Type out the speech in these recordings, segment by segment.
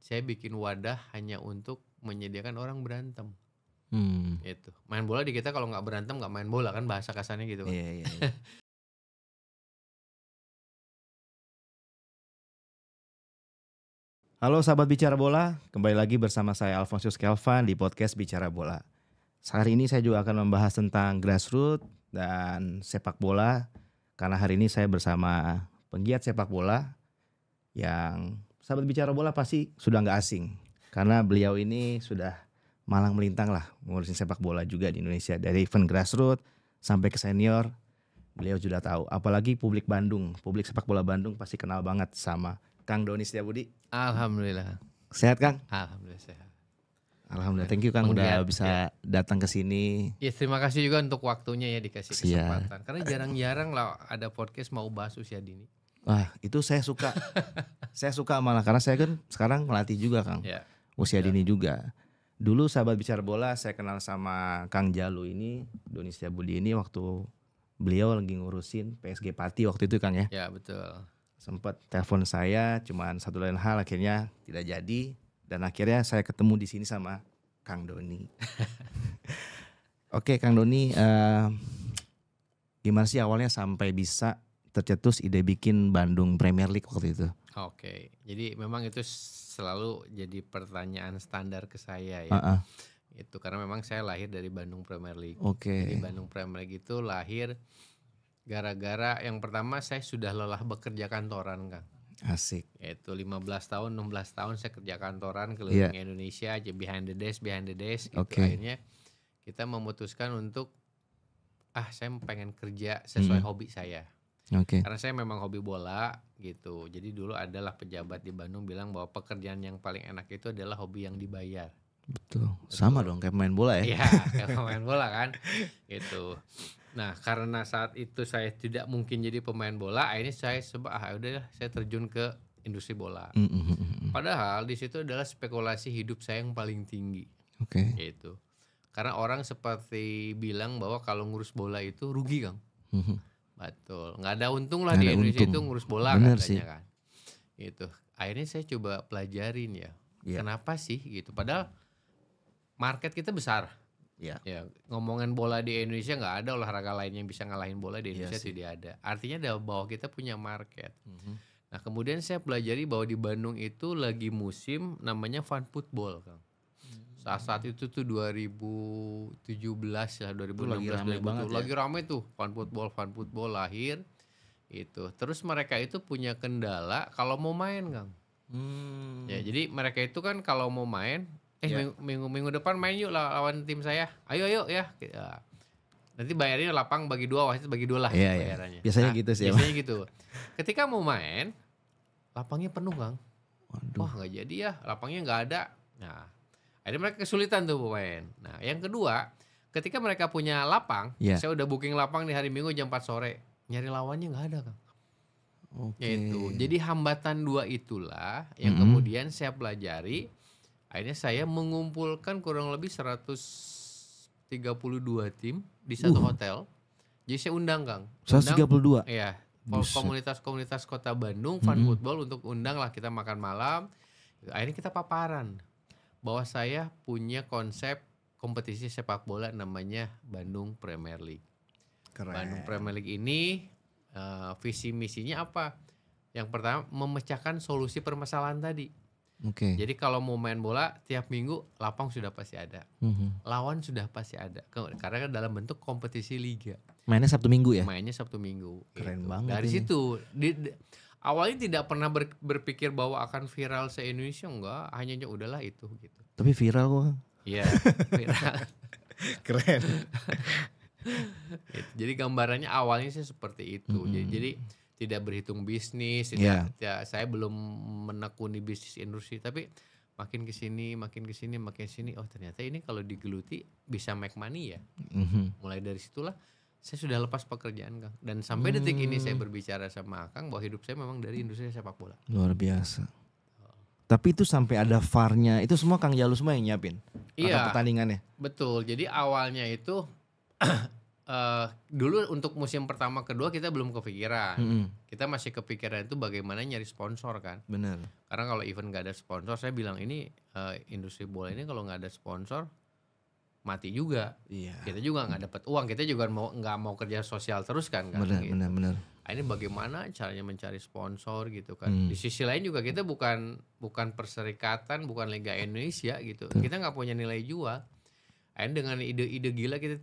saya bikin wadah hanya untuk menyediakan orang berantem. Itu. Main bola di kita kalau nggak berantem nggak main bola kan bahasa kasarnya gitu kan. Iya. Halo sahabat Bicara Bola, kembali lagi bersama saya Alfonsius Kelvan di podcast Bicara Bola. Hari ini saya juga akan membahas tentang grassroots dan sepak bola. Karena hari ini saya bersama penggiat sepak bola yang sahabat Bicara Bola pasti sudah nggak asing. Karena beliau ini sudah malang melintang lah ngurusin sepak bola juga di Indonesia. Dari event grassroots sampai ke senior, beliau sudah tahu. Apalagi publik Bandung, publik sepak bola Bandung pasti kenal banget sama Kang Doni Setiabudi. Alhamdulillah. Sehat Kang? Alhamdulillah sehat. Alhamdulillah, thank you Kang udah bisa datang ke sini. Ya terima kasih juga untuk waktunya ya dikasih kesempatan. Karena jarang-jarang lah ada podcast mau bahas usia dini. Wah itu saya suka. Saya suka malah karena saya kan sekarang melatih juga Kang. Usia dini juga. Dulu sahabat Bicara Bola saya kenal sama Kang Jalu ini, Doni Setiabudi ini waktu beliau lagi ngurusin PSG Pati waktu itu Kang ya. Ya betul. Sempat telepon saya, cuman satu lain hal akhirnya tidak jadi dan akhirnya saya ketemu di sini sama Kang Doni. Oke Kang Doni, gimana sih awalnya sampai bisa tercetus ide bikin Bandung Premier League waktu itu? Oke, jadi memang itu selalu jadi pertanyaan standar ke saya ya. Itu karena memang saya lahir dari Bandung Premier League. Jadi Bandung Premier League itu lahir gara-gara yang pertama saya sudah lelah bekerja kantoran Kang. Asik. Itu 15 tahun, 16 tahun saya kerja kantoran keliling Indonesia aja behind the desk gitu. Akhirnya kita memutuskan untuk saya pengen kerja sesuai hobi saya. Karena saya memang hobi bola gitu. Jadi dulu adalah pejabat di Bandung bilang bahwa pekerjaan yang paling enak itu adalah hobi yang dibayar. Betul. Sama dong kayak main bola ya. Iya, kayak main bola kan. Gitu. Nah, karena saat itu saya tidak mungkin jadi pemain bola, akhirnya saya udahlah saya terjun ke industri bola. Padahal di situ adalah spekulasi hidup saya yang paling tinggi. Gitu. Karena orang seperti bilang bahwa kalau ngurus bola itu rugi, Kang. Betul. Nggak ada untung lah di Indonesia itu ngurus bola katanya kan. Gitu. Akhirnya saya coba pelajarin ya. Kenapa sih gitu? Padahal market kita besar. Ya, ngomongin bola di Indonesia nggak ada olahraga lain yang bisa ngalahin bola di Indonesia, tidak ada. Artinya adalah bahwa kita punya market. Nah kemudian saya pelajari bahwa di Bandung itu lagi musim namanya fun football Kang. Saat itu tuh 2017 ya, 2016 lagi ramai tuh fun football lahir itu. Terus mereka itu punya kendala kalau mau main Kang. Ya jadi mereka itu kan kalau mau main minggu depan main yuk lawan tim saya. Ayo ya. Nanti bayarnya lapang bagi dua, wasit bagi dua lah bayarannya. Biasanya gitu sih. Biasanya gitu. Ketika mau main, lapangnya penuh Kang. Wah nggak jadi ya, lapangnya nggak ada. Nah, akhirnya mereka kesulitan tuh pemain. Nah, yang kedua, ketika mereka punya lapang, saya udah booking lapang di hari Minggu jam 4 sore, nyari lawannya nggak ada Kang. Itu. Jadi hambatan dua itulah yang kemudian saya pelajari. Akhirnya saya mengumpulkan kurang lebih 132 tim di satu hotel. Jadi saya undang Kang. 132? Iya. Komunitas-komunitas kota Bandung fun football untuk undang lah kita makan malam. Akhirnya kita paparan bahwa saya punya konsep kompetisi sepak bola namanya Bandung Premier League. Keren. Bandung Premier League ini visi misinya apa? Yang pertama memecahkan solusi permasalahan tadi. Jadi kalau mau main bola tiap minggu lapang sudah pasti ada, lawan sudah pasti ada, karena kan dalam bentuk kompetisi liga. Mainnya Sabtu Minggu ya? Mainnya Sabtu Minggu. Keren gitu. banget. Dari situ awalnya tidak pernah berpikir bahwa akan viral se-Indonesia, enggak, hanya udahlah itu gitu. Tapi viral kok. Iya, viral. Keren. Jadi gambarannya awalnya sih seperti itu. Jadi tidak berhitung bisnis, saya belum menekuni bisnis industri, tapi makin kesini, oh ternyata ini kalau digeluti bisa make money ya. Mulai dari situlah saya sudah lepas pekerjaan Kang, dan sampai detik ini saya berbicara sama Kang bahwa hidup saya memang dari industri sepak bola. Luar biasa. Tapi itu sampai ada VAR-nya, itu semua Kang Jalu semua yang nyiapin? Iya. Pertandingannya? Betul. Jadi awalnya itu dulu untuk musim pertama kedua kita belum kepikiran. Kita masih kepikiran itu bagaimana nyari sponsor kan. Benar. Karena kalau event gak ada sponsor, saya bilang ini industri bola ini kalau nggak ada sponsor mati juga. Iya. Kita juga nggak dapat uang. Kita juga nggak mau kerja sosial terus kan. Benar, gitu. benar. Nah, ini bagaimana caranya mencari sponsor gitu kan. Di sisi lain juga kita bukan perserikatan, bukan Liga Indonesia gitu. Kita nggak punya nilai jual. Akhirnya dengan ide-ide gila kita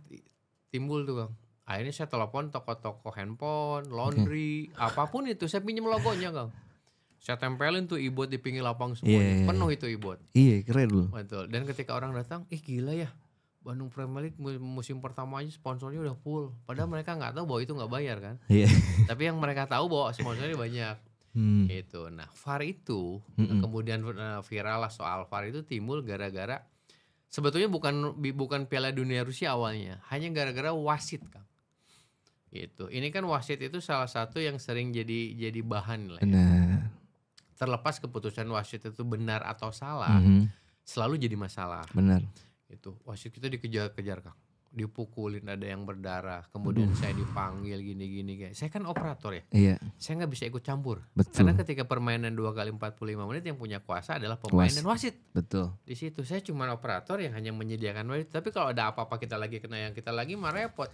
timbul tuh Kang. Akhirnya saya telepon toko-toko handphone, laundry, apapun itu saya pinjam logonya Kang. Saya tempelin tuh ibot di pinggir lapang semuanya, penuh itu ibot. Iya keren loh. Betul. Dan ketika orang datang, gila ya, Bandung Premier League musim pertama aja sponsornya udah full. Padahal mereka nggak tahu bahwa itu nggak bayar kan. Iya. Tapi yang mereka tahu bahwa sponsornya banyak. Gitu. Nah VAR itu kemudian viral lah soal VAR itu timbul gara-gara sebetulnya bukan Piala Dunia Rusia awalnya, hanya gara-gara wasit Kang. Gitu. Ini kan wasit itu salah satu yang sering jadi bahan lah. Benar. Terlepas keputusan wasit itu benar atau salah, selalu jadi masalah. Benar. Itu wasit kita dikejar-kejar Kang, dipukulin, ada yang berdarah, kemudian saya dipanggil gini-gini kayak. Saya kan operator ya. Iya. Saya nggak bisa ikut campur. Betul. Karena ketika permainan 2 kali 45 menit yang punya kuasa adalah pemain dan wasit. Betul. Di situ saya cuma operator yang hanya menyediakan wasit. Tapi kalau ada apa-apa kita lagi kena yang kita lagi mah repot.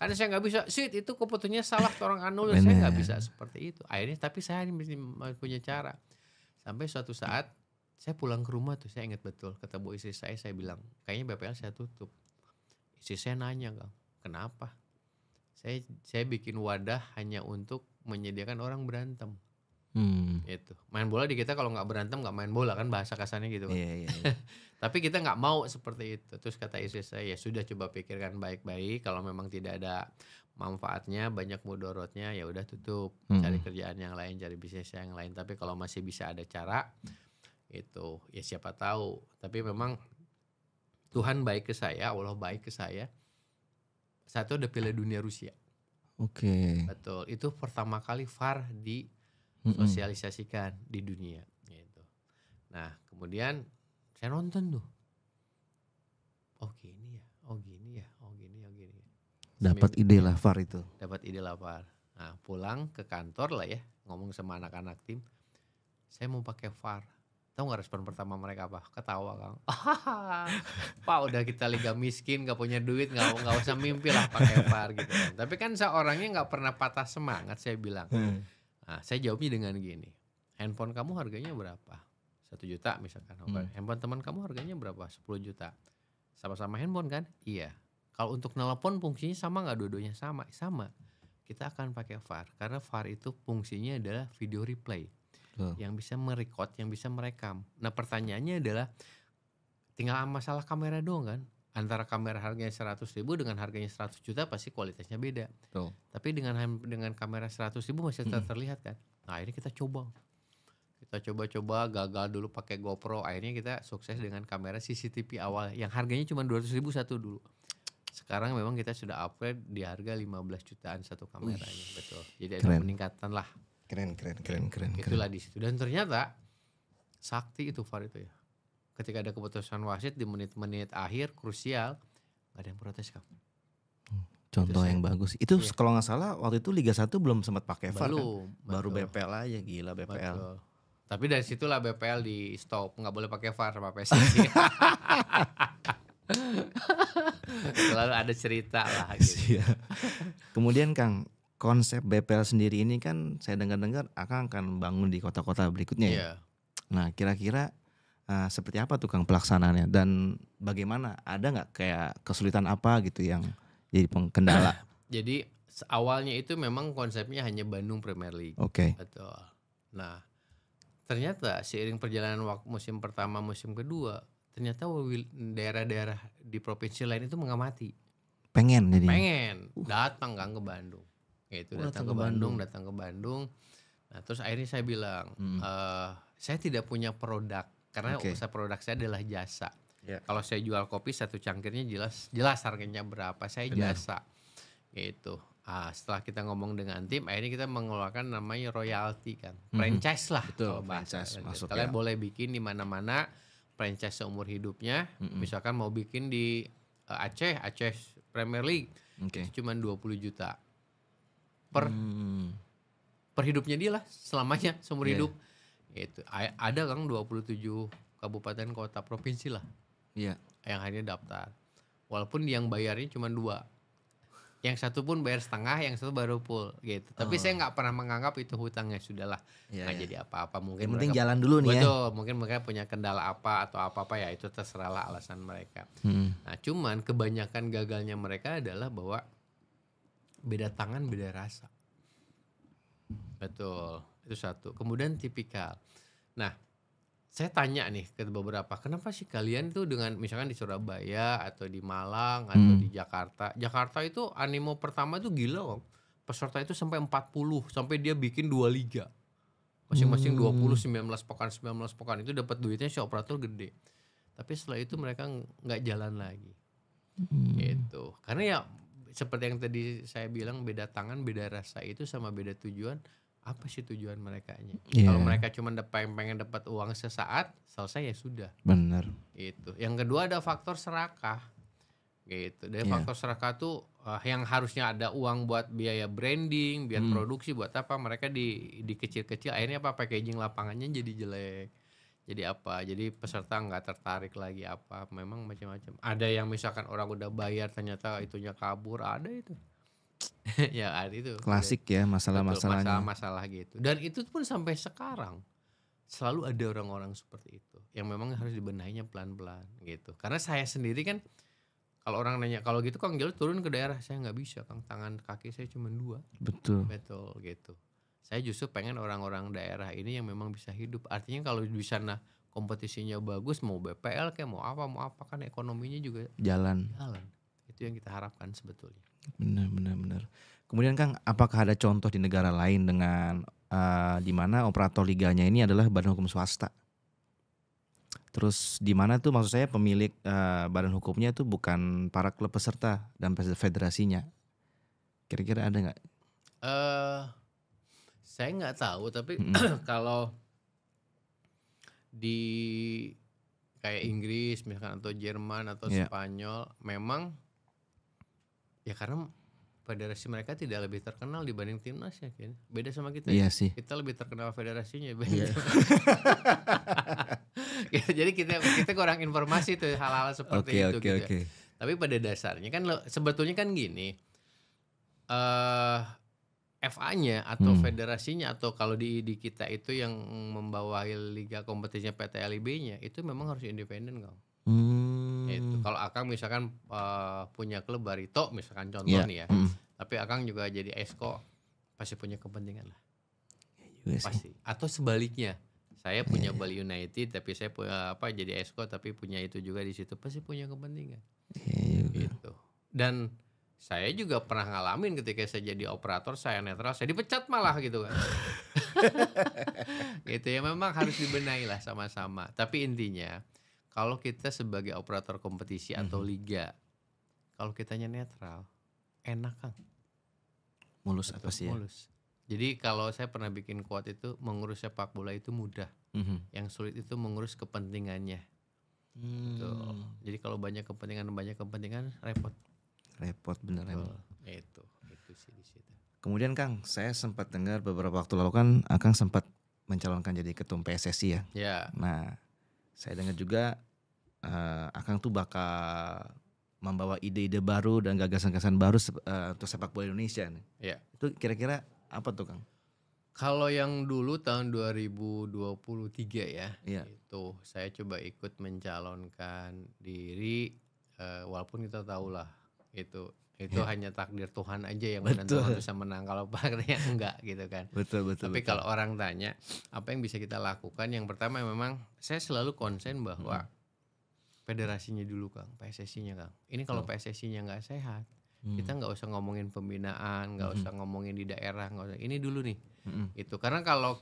Karena saya nggak bisa, sit itu keputusannya salah, orang anulir. Saya nggak bisa seperti itu. Akhirnya tapi saya punya cara. Sampai suatu saat saya pulang ke rumah tuh, saya ingat betul ketemu istri saya bilang kayaknya BPL saya tutup. Istri saya nanya Kang, kenapa? Saya bikin wadah hanya untuk menyediakan orang berantem. Itu main bola di kita kalau nggak berantem nggak main bola kan, bahasa kasarnya gitu kan. Iya. Tapi kita nggak mau seperti itu. Terus kata istri saya, ya sudah coba pikirkan baik-baik. Kalau memang tidak ada manfaatnya, banyak mudorotnya, ya udah tutup. Cari kerjaan yang lain, cari bisnis yang lain. Tapi kalau masih bisa ada cara, itu ya siapa tahu. Tapi memang Tuhan baik ke saya, Allah baik ke saya. Satu ada Piala Dunia Rusia. Oke. Betul. Itu pertama kali VAR disosialisasikan di dunia. Gitu. Nah kemudian saya nonton tuh. Oh gini ya, oh gini ya, oh gini, oh gini. Dapat ide lah VAR itu. Dapat ide lah VAR. Nah pulang ke kantor lah ya, ngomong sama anak-anak tim. Saya mau pakai VAR. Tahu nggak respon pertama mereka apa? Ketawa Kang. Pak udah kita liga miskin, nggak punya duit, nggak usah mimpi lah pakai VAR gitu kan. Tapi kan seorangnya nggak pernah patah semangat, saya bilang. Nah, saya jawabnya dengan gini. Handphone kamu harganya berapa? 1 juta misalkan. Handphone teman kamu harganya berapa? 10 juta. Sama-sama handphone kan? Iya. Kalau untuk nelpon fungsinya sama nggak? Dua-duanya sama. Sama. Kita akan pakai VAR karena VAR itu fungsinya adalah video replay. Yang bisa merekod, yang bisa merekam. Nah pertanyaannya adalah tinggal masalah kamera doang kan. Antara kamera harganya 100.000 dengan harganya 100 juta pasti kualitasnya beda. Betul. Tapi dengan kamera 100.000 masih terlihat kan. Nah akhirnya kita coba. Kita coba-coba, gagal dulu pakai GoPro. Akhirnya kita sukses dengan kamera CCTV awal yang harganya cuma 200.000 satu dulu. Sekarang memang kita sudah upgrade di harga 15 jutaan satu kameranya. Betul. Jadi ada peningkatan lah. Keren. Itulah di situ. Dan ternyata sakti itu VAR itu ya. Ketika ada keputusan wasit di menit-menit akhir krusial, nggak ada yang protes Kang. Contoh yang bagus. Itu kalau nggak salah waktu itu Liga 1 belum sempat pakai VAR kan? Baru betul. BPL aja, gila BPL. Betul. Tapi dari situlah BPL di stop, nggak boleh pakai VAR sama PSSI. Selalu ada cerita lah gitu. Kemudian Kang, konsep BPL sendiri ini kan saya dengar-dengar akan bangun di kota-kota berikutnya ya. Nah kira-kira seperti apa tuh Kang pelaksanaannya dan bagaimana? Ada nggak kayak kesulitan apa gitu yang jadi kendala? Jadi awalnya itu memang konsepnya hanya Bandung Premier League. Oke. Betul. Nah ternyata seiring perjalanan musim pertama, musim kedua, ternyata daerah-daerah di provinsi lain itu mengamati. Pengen datang Kang ke Bandung. Itu datang ke Bandung. Nah terus akhirnya saya bilang, saya tidak punya produk karena usaha produk saya adalah jasa. Kalau saya jual kopi satu cangkirnya jelas harganya berapa, saya jasa. Gitu. Setelah kita ngomong dengan tim, akhirnya kita mengeluarkan namanya royalti kan, franchise lah. Betul, kalau bahasa. franchise. Kalian boleh bikin di mana-mana franchise seumur hidupnya. Misalkan mau bikin di Aceh Premier League itu cuma 20 juta per hidupnya dia lah, selamanya seumur hidup. Itu ada Kang 27 kabupaten kota provinsi lah yang akhirnya daftar, walaupun yang bayarnya cuma 2, yang satu pun bayar setengah, yang satu baru full gitu. Tapi saya nggak pernah menganggap itu hutangnya, sudahlah nggak jadi apa-apa. Mungkin yang penting jalan dulu nih betul, mungkin mereka punya kendala apa atau apa ya, itu terserahlah alasan mereka. Nah cuman kebanyakan gagalnya mereka adalah bahwa beda tangan beda rasa. Betul, itu satu. Kemudian tipikal. Nah, saya tanya nih ke beberapa, kenapa sih kalian tuh dengan misalkan di Surabaya atau di Malang atau di Jakarta. Jakarta itu animo pertama tuh gila Om. Peserta itu sampai 40, sampai dia bikin 2 liga. Masing-masing 20, 19 pekan itu dapat duitnya si operator gede. Tapi setelah itu mereka nggak jalan lagi. Gitu. Karena ya seperti yang tadi saya bilang, beda tangan, beda rasa itu sama beda tujuan. Apa sih tujuan merekanya? Kalau mereka cuma pengen dapat uang sesaat, selesai ya sudah. Benar. Itu. Yang kedua ada faktor serakah. Gitu. Dari faktor serakah tuh yang harusnya ada uang buat biaya branding, biar produksi, buat apa, mereka di kecil-kecil, akhirnya apa, packaging lapangannya jadi jelek. Jadi apa? Jadi peserta nggak tertarik lagi apa? Memang macam-macam. Ada yang misalkan orang udah bayar ternyata itunya kabur, ada itu. Ya ada itu. Klasik ya masalah-masalahnya. Masalah gitu. Dan itu pun sampai sekarang selalu ada orang-orang seperti itu yang memang harus dibenahinya pelan-pelan gitu. Karena saya sendiri kan, kalau orang nanya kalau gitu Kang Jalur turun ke daerah, saya nggak bisa Kang, tangan kaki saya cuma 2. Betul gitu. Saya justru pengen orang-orang daerah ini yang memang bisa hidup. Artinya kalau di sana kompetisinya bagus, mau BPL kayak mau apa kan ekonominya juga jalan. Itu yang kita harapkan sebetulnya. Benar. Kemudian Kang, apakah ada contoh di negara lain dengan di mana operator liganya ini adalah badan hukum swasta? Terus di mana tuh maksud saya pemilik badan hukumnya tuh bukan para klub peserta dan federasinya? Kira-kira ada nggak? Saya nggak tahu, tapi kalau di kayak Inggris misalkan atau Jerman atau Spanyol, memang ya karena federasi mereka tidak lebih terkenal dibanding timnasnya kan. Beda sama kita. Iya sih. Kita lebih terkenal federasinya. Jadi kita kurang informasi tuh hal-hal seperti itu gitu. Tapi pada dasarnya kan sebetulnya kan gini. FA-nya atau federasinya atau kalau di kita itu yang membawahi liga kompetisinya PT LIB-nya itu memang harus independen Kang. Itu kalau Akang misalkan punya klub Barito misalkan contoh nih ya, tapi Akang juga jadi esko, pasti punya kepentingan lah. Pasti. Atau sebaliknya, saya punya Bali United tapi saya punya jadi esko tapi punya itu juga di situ, pasti punya kepentingan. Gitu. Dan saya juga pernah ngalamin ketika saya jadi operator, saya netral, saya dipecat malah gitu kan. Gitu ya, memang harus dibenahi lah sama-sama. Tapi intinya kalau kita sebagai operator kompetisi atau liga, kalau kitanya netral, enak Kang. Mulus apa sih ya? Mulus. Jadi kalau saya pernah bikin quote itu, mengurus sepak bola itu mudah. Yang sulit itu mengurus kepentingannya. Betul. Jadi kalau banyak kepentingan repot. Repot bener emang. Itu sih di situ. Kemudian Kang, saya sempat dengar beberapa waktu lalu kan Akang sempat mencalonkan jadi ketum PSSI ya. Ya. Nah, saya dengar juga Akang tuh bakal membawa ide-ide baru dan gagasan-gagasan baru untuk sepak bola Indonesia nih. Ya. Itu kira-kira apa tuh Kang? Kalau yang dulu tahun 2023 ya, itu saya coba ikut mencalonkan diri, walaupun kita tahu lah itu hanya takdir Tuhan aja yang menentukan bisa menang, kalau partai enggak gitu kan. Betul. Tapi kalau orang tanya apa yang bisa kita lakukan, yang pertama memang saya selalu konsen bahwa federasinya dulu Kang, PSSI-nya Kang. Ini kalau PSSI-nya nggak sehat, kita nggak usah ngomongin pembinaan, nggak usah ngomongin di daerah, nggak usah. Ini dulu nih, itu karena kalau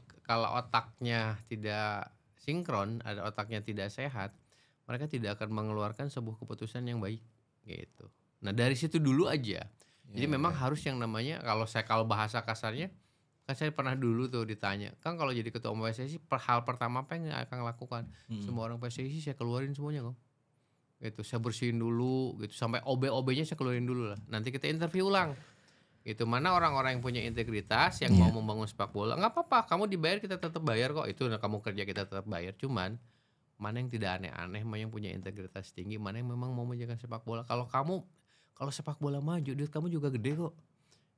otaknya tidak sinkron, ada otaknya tidak sehat, mereka tidak akan mengeluarkan sebuah keputusan yang baik, gitu. Nah dari situ dulu aja. Jadi memang harus yang namanya kalau bahasa kasarnya, kan saya pernah dulu tuh ditanya, Kang kalau jadi ketua umum PSSI hal pertama apa yang akan lakukan? Semua orang PSSI saya keluarin semuanya Kang. Gitu. Saya bersihin dulu gitu sampai OB-OB-nya saya keluarin dulu lah. Nanti kita interview ulang. Itu mana orang-orang yang punya integritas yang mau membangun sepak bola. Nggak apa-apa, kamu dibayar kita tetap bayar kok. Itu kamu kerja kita tetap bayar. Cuman mana yang tidak aneh-aneh, mana yang punya integritas tinggi, mana yang memang mau menjaga sepak bola. Kalau sepak bola maju, duit kamu juga gede kok.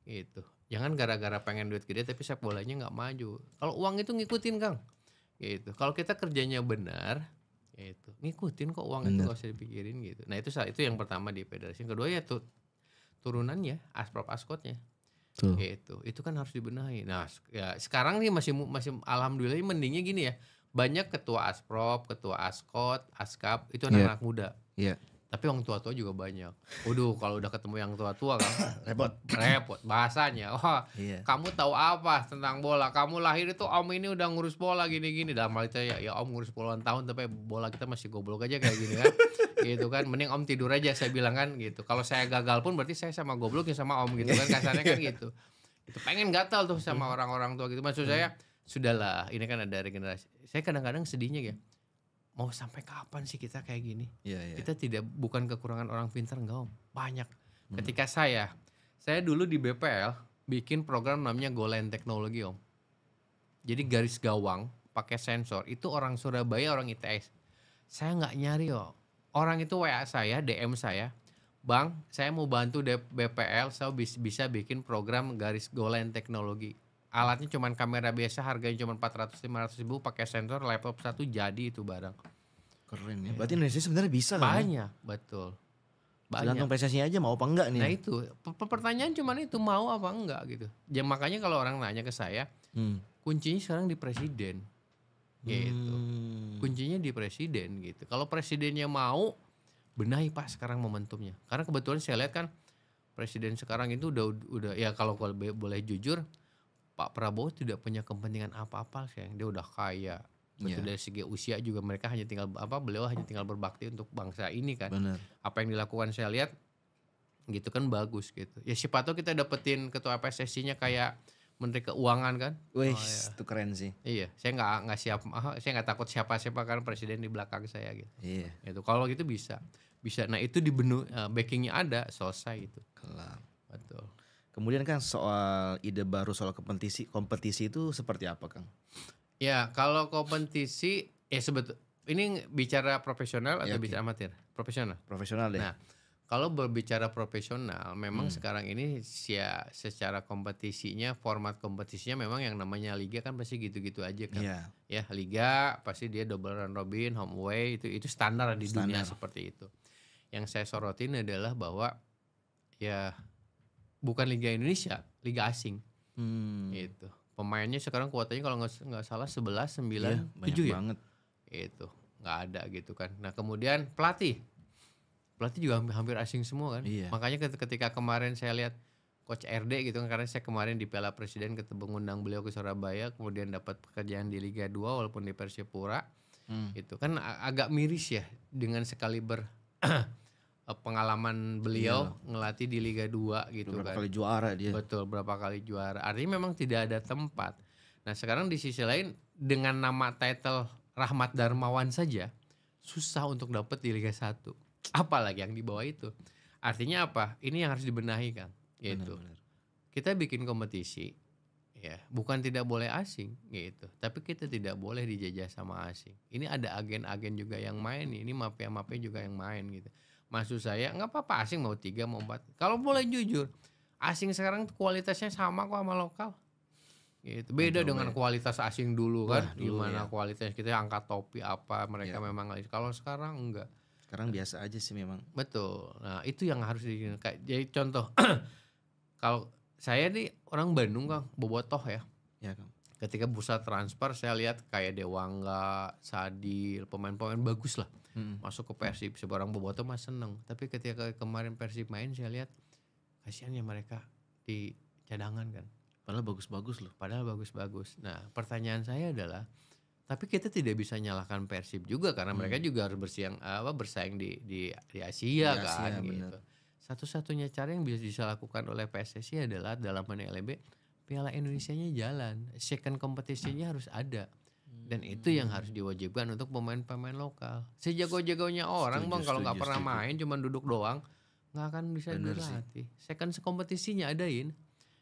Gitu. Jangan gara-gara pengen duit gede tapi sepak bolanya nggak maju. Kalau uang itu ngikutin Kang. Gitu. Kalau kita kerjanya benar, gitu. Ngikutin kok uang itu nggak usah dipikirin gitu. Nah itu yang pertama di federasi. Yang kedua ya turunannya, asprop askotnya. Gitu. Itu kan harus dibenahi. Nah, ya sekarang nih masih alhamdulillah mendingnya gini ya. Banyak ketua asprop, ketua askot, askap itu anak-anak muda. Iya. Tapi yang tua-tua juga banyak. Waduh, kalau udah ketemu yang tua-tua kan repot bahasanya. Wah, kamu tahu apa tentang bola? Kamu lahir itu om ini udah ngurus bola gini-gini. Dalam hal itu ya om ngurus puluhan tahun tapi bola kita masih goblok aja kayak gini kan. Gitu kan. Mending om tidur aja saya bilang kan gitu. Kalau saya gagal pun berarti saya sama gobloknya sama om gitu kan, kasarnya kan gitu. Itu pengen gatal tuh sama orang-orang tua gitu. Maksud saya sudahlah, ini kan ada regenerasi. Saya kadang-kadang sedihnya ya. Mau sampai kapan sih kita kayak gini? Kita bukan kekurangan orang pintar, enggak om, banyak. Ketika saya dulu di BPL bikin program namanya Goal Line Teknologi om. Jadi garis gawang pakai sensor itu orang Surabaya, orang ITS. Saya nggak nyari om. Orang itu WA saya, DM saya, Bang, saya mau bantu BPL, saya bisa bikin program garis Goal Line Teknologi. Alatnya cuman kamera biasa, harganya cuma 400-500 ribu, pakai sensor, laptop satu jadi itu barang. Keren ya. Berarti Indonesia sebenarnya bisa kan? Banyak, betul. Tergantung PSSI aja mau apa enggak nih. Nah itu, pertanyaan cuman itu mau apa enggak gitu. Ya makanya kalau orang nanya ke saya, kuncinya sekarang di presiden. Gitu. Kuncinya di presiden gitu. Kalau presidennya mau, benahi Pak sekarang momentumnya. Karena kebetulan saya lihat kan presiden sekarang itu udah ya kalau boleh jujur, Pak Prabowo tidak punya kepentingan apa-apa sih. Dia udah kaya. Betul, dari segi usia juga mereka beliau hanya tinggal berbakti untuk bangsa ini kan. Bener. Apa yang dilakukan saya lihat gitu kan bagus gitu. Ya siapa tahu kita dapetin ketua PSSI-nya kayak Menteri Keuangan kan. Wih, itu keren sih. Iya, saya nggak takut siapa-siapa kan presiden di belakang saya gitu. Iya. Gitu. Kalau gitu bisa. Nah itu backingnya ada, selesai itu. Kelar. Betul. Kemudian kan soal ide baru soal kompetisi itu seperti apa Kang? Ya kalau kompetisi ini bicara profesional atau bicara amatir? Profesional. Profesional deh. Nah kalau berbicara profesional, memang sekarang ini secara kompetisinya, format kompetisinya memang yang namanya liga kan pasti gitu-gitu aja kan. Ya liga pasti dia double round robin, home away itu standar di dunia seperti itu. Yang saya sorotin adalah bahwa ya bukan liga Indonesia, liga asing. Gitu. Pemainnya sekarang kuotanya kalau nggak salah 11, 9, 7 ya. Banget. Itu nggak ada gitu kan. Nah kemudian pelatih juga hampir asing semua kan. Makanya ketika kemarin saya lihat Coach RD gitu kan, karena saya kemarin di Piala Presiden mengundang beliau ke Surabaya, kemudian dapat pekerjaan di Liga 2 walaupun di Persipura. Itu kan agak miris ya dengan sekaliber pengalaman beliau ngelatih di Liga 2 gitu berapa kan. Kali juara dia. Betul, berapa kali juara. Artinya memang tidak ada tempat. Nah sekarang di sisi lain dengan nama title Rahmat Darmawan saja susah untuk dapat di Liga 1. Apalagi yang di bawah itu. Artinya apa? Ini yang harus dibenahi kan. Gitu. Benar. Kita bikin kompetisi ya, bukan tidak boleh asing gitu. Tapi kita tidak boleh dijajah sama asing. Ini ada agen-agen juga yang main nih. Ini mafia-mafia juga yang main gitu. Maksud saya nggak apa-apa asing mau 3 mau 4. Kalau boleh jujur, asing sekarang kualitasnya sama kok sama lokal. Gitu. Beda dengan kualitas asing dulu kan. Gimana kualitas kita angkat topi apa mereka memang. Kalau sekarang enggak. Sekarang biasa aja sih memang. Betul. Nah, itu yang harus jadi contoh. Kalau saya nih orang Bandung Kang, bobotoh ya. Ya Kang. Ketika bursa transfer saya lihat kayak Dewangga, Sadil, pemain-pemain bagus lah. Masuk ke Persib, seorang bobotoh mah seneng. Tapi ketika kemarin Persib main saya lihat kasihan ya mereka di cadangan kan. Padahal bagus-bagus loh. Padahal bagus-bagus. Nah, pertanyaan saya adalah tapi kita tidak bisa nyalahkan Persib juga karena mereka juga harus bersaing di Asia kan gitu. Satu-satunya cara yang bisa dilakukan oleh PSSI adalah dalam LEB Piala Indonesianya jalan, second kompetisinya harus ada. Dan itu yang harus diwajibkan untuk pemain-pemain lokal. Sejago-jagonya orang Bang kalau nggak pernah main cuma duduk doang nggak akan bisa dilatih. Second kompetisinya adain.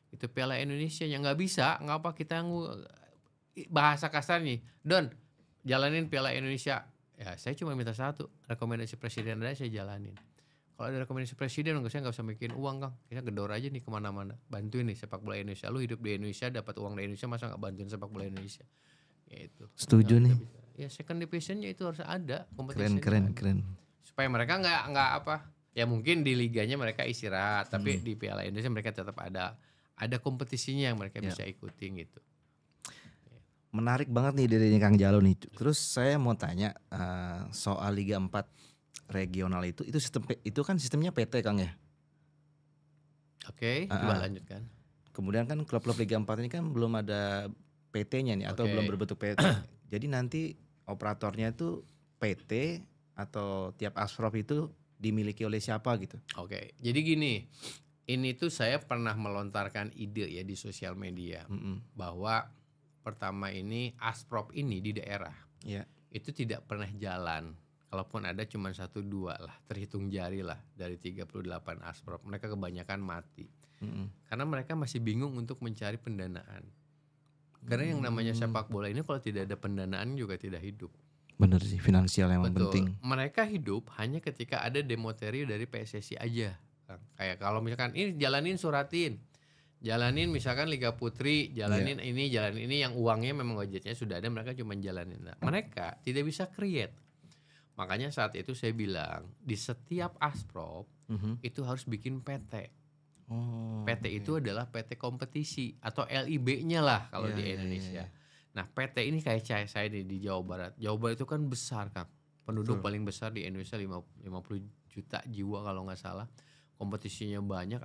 Itu Piala Indonesia yang nggak bisa, nggak apa kita bahasa kasarnya, Don jalanin Piala Indonesia. Ya saya cuma minta satu, rekomendasi presiden ada saya jalanin. Kalau ada rekomendasi presiden saya nggak usah mikirin uang Kang, kita gedor aja nih kemana-mana, bantuin nih sepak bola Indonesia. Lu hidup di Indonesia dapat uang dari Indonesia, masa nggak bantuin sepak bola Indonesia? Ya itu. Setuju nih. Ya second divisionnya itu harus ada kompetisi. Keren. Supaya mereka nggak apa? Ya mungkin di liganya mereka istirahat, tapi di Piala Indonesia mereka tetap ada kompetisinya yang mereka bisa ikutin gitu. Menarik banget nih dari Kang Jalo nih. Terus saya mau tanya soal Liga 4 regional itu kan sistemnya PT Kang ya? Oke, coba lanjutkan. Kemudian kan klub-klub Liga 4 ini kan belum ada PT-nya nih atau belum berbentuk PT. Jadi nanti operatornya itu PT atau tiap asprop itu dimiliki oleh siapa gitu? Oke, jadi gini. Ini tuh saya pernah melontarkan ide ya di sosial media bahwa pertama ini asprop ini di daerah itu tidak pernah jalan. Kalaupun ada cuma 1-2 lah, terhitung jari lah dari 38 asprop. Mereka kebanyakan mati. Karena mereka masih bingung untuk mencari pendanaan. Karena yang namanya sepak bola ini kalau tidak ada pendanaan juga tidak hidup. Bener sih, finansial emang penting. Mereka hidup hanya ketika ada demoterio dari PSSI aja. Kayak kalau misalkan ini jalanin Suratin, jalanin misalkan Liga Putri, jalanin ini yang uangnya memang budgetnya sudah ada, mereka cuma jalanin. Nah, mereka tidak bisa create. Makanya saat itu saya bilang di setiap asprop itu harus bikin PT. PT itu adalah PT kompetisi atau LIB-nya lah kalau di Indonesia. Nah PT ini kayak saya di Jawa Barat. Jawa Barat itu kan besar Kang, penduduk paling besar di Indonesia 50 juta jiwa kalau nggak salah. Kompetisinya banyak,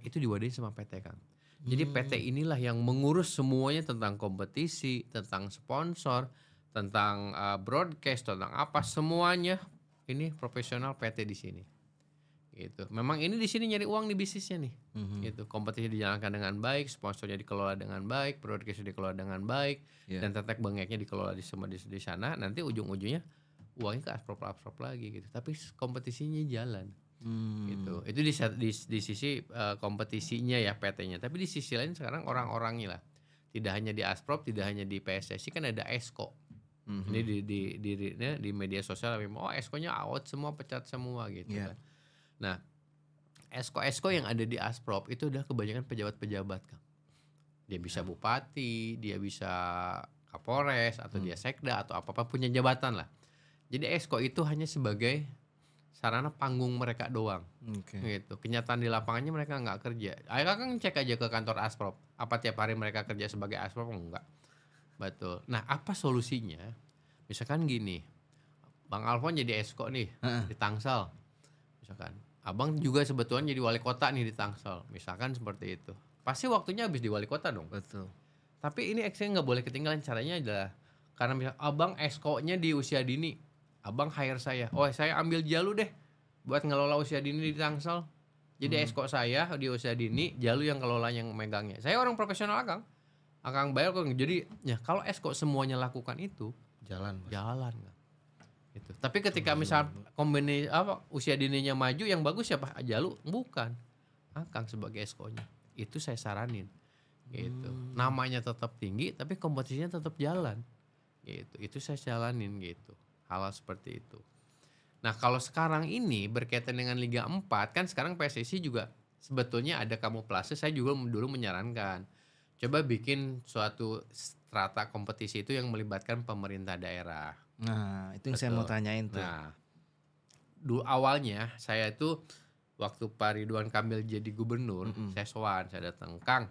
itu diwadahin sama PT Kang. Jadi PT inilah yang mengurus semuanya tentang kompetisi, tentang sponsor, tentang broadcast, tentang apa semuanya. Ini profesional PT di sini. Gitu. Memang ini di sini nyari uang di bisnisnya nih. Gitu. Kompetisi dijalankan dengan baik, sponsornya dikelola dengan baik, broadcastnya dikelola dengan baik, dan tetek bengeknya dikelola di sana. Nanti ujung-ujungnya uangnya ke asprop lagi gitu. Tapi kompetisinya jalan. Gitu. Itu di sisi kompetisinya ya PT-nya. Tapi di sisi lain sekarang orang-orangnya lah. Tidak hanya di asprop, tidak hanya di PSSI, kan ada esko. Ini di media sosial esko-nya out semua, pecat semua gitu kan. Nah, esko yang ada di asprop itu udah kebanyakan pejabat-pejabat Kang. Dia bisa bupati, dia bisa kapolres atau dia sekda atau apa-apa, punya jabatan lah. Jadi esko itu hanya sebagai sarana panggung mereka doang. Gitu. Kenyataan di lapangannya mereka nggak kerja. Ayo Kang cek aja ke kantor asprop. Apa tiap hari mereka kerja sebagai asprop? Enggak. Betul. Nah, apa solusinya? Misalkan gini, Bang Alfon jadi esko nih di Tangsel. Misalkan, Abang juga sebetulnya jadi wali kota nih di Tangsel. Misalkan seperti itu. Pasti waktunya habis di wali kota dong. Betul. Tapi ini X-nya nggak boleh ketinggalan. Caranya adalah karena misal Abang esko-nya di usia dini, Abang hire saya. Saya ambil Jalu deh buat ngelola usia dini di Tangsel. Jadi esko saya di usia dini, Jalu yang kelola, yang megangnya. Saya orang profesional Akang bayar kok. Jadi ya kalau esko semuanya lakukan itu jalan. Gitu. Tapi ketika misal kombinasi usia dininya maju, yang bagus siapa? Jalu? Bukan. Akang sebagai eskonya. Itu saya saranin. Gitu. Namanya tetap tinggi tapi kompetisinya tetap jalan. Gitu. Itu saya jalanin gitu. Hal seperti itu. Nah, kalau sekarang ini berkaitan dengan Liga 4 kan sekarang PSSI juga sebetulnya ada kamuflase. Saya juga dulu menyarankan coba bikin suatu strata kompetisi itu yang melibatkan pemerintah daerah. Nah, itu yang saya mau tanyain tuh. Nah, dulu awalnya saya itu waktu Pak Ridwan Kamil jadi gubernur, saya sowan, saya datang, Kang,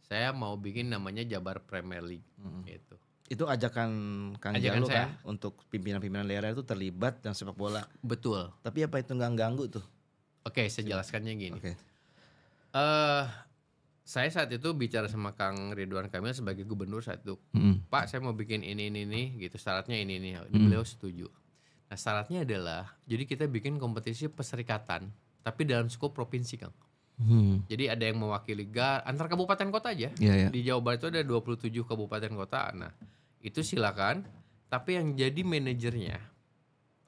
saya mau bikin namanya Jabar Premier League gitu. Itu ajakan Kang Jalu kan untuk pimpinan-pimpinan daerah itu terlibat dalam sepak bola. Betul. Tapi apa itu nggak ganggu tuh? Oke, saya jelaskannya gini. Saya saat itu bicara sama Kang Ridwan Kamil sebagai gubernur saat itu. Pak, saya mau bikin ini gitu, syaratnya ini. Beliau setuju. Nah, syaratnya adalah jadi kita bikin kompetisi perserikatan tapi dalam skop provinsi, Kang. Jadi ada yang mewakili antar kabupaten kota aja. Di Jawa Barat itu ada 27 kabupaten kota. Nah, itu silakan. Tapi yang jadi manajernya